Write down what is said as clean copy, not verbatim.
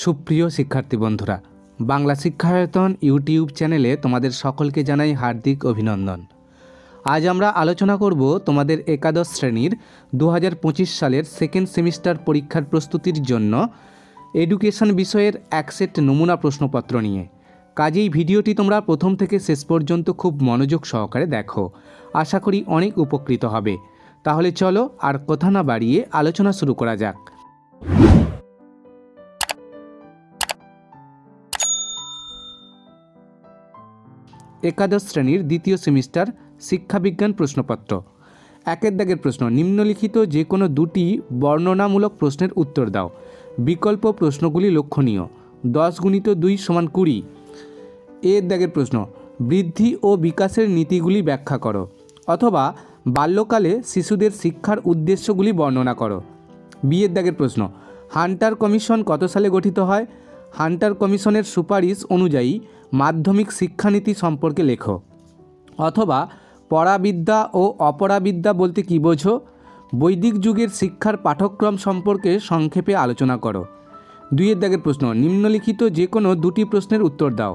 সুপ্রিয় শিক্ষার্থী বন্ধুরা, বাংলা শিক্ষায়তন ইউটিউব চ্যানেলে তোমাদের সকলকে জানাই হার্দিক অভিনন্দন। আজ আমরা আলোচনা করব তোমাদের একাদশ শ্রেণীর 2025 সালের সেকেন্ড সেমিস্টার পরীক্ষার প্রস্তুতির জন্য এডুকেশন বিষয়ের এক সেট নমুনা প্রশ্নপত্র নিয়ে। কাজেই ভিডিওটি তোমরা প্রথম থেকে শেষ পর্যন্ত খুব মনোযোগ সহকারে দেখো, আশা করি অনেক উপকৃত হবে। তাহলে চলো আর কথা না বাড়িয়ে আলোচনা শুরু করা যাক। একাদশ শ্রেণীর দ্বিতীয় সেমিস্টার শিক্ষাবিজ্ঞান প্রশ্নপত্র। একের দাগের প্রশ্ন, নিম্নলিখিত যে কোনো দুটি বর্ণনামূলক প্রশ্নের উত্তর দাও। বিকল্প প্রশ্নগুলি লক্ষণীয়। 10 × 2 = 20। এর দাগের প্রশ্ন, বৃদ্ধি ও বিকাশের নীতিগুলি ব্যাখ্যা করো, অথবা বাল্যকালে শিশুদের শিক্ষার উদ্দেশ্যগুলি বর্ণনা করো। বিয়ের দাগের প্রশ্ন, হান্টার কমিশন কত সালে গঠিত হয়? হান্টার কমিশনের সুপারিশ অনুযায়ী মাধ্যমিক শিক্ষানীতি সম্পর্কে লেখো, অথবা পরাবিদ্যা ও অপরাবিদ্যা বলতে কী বোঝো? বৈদিক যুগের শিক্ষার পাঠ্যক্রম সম্পর্কে সংক্ষেপে আলোচনা করো। 2 এর দাগের প্রশ্ন, নিম্নলিখিত যে কোনো দুটি প্রশ্নের উত্তর দাও।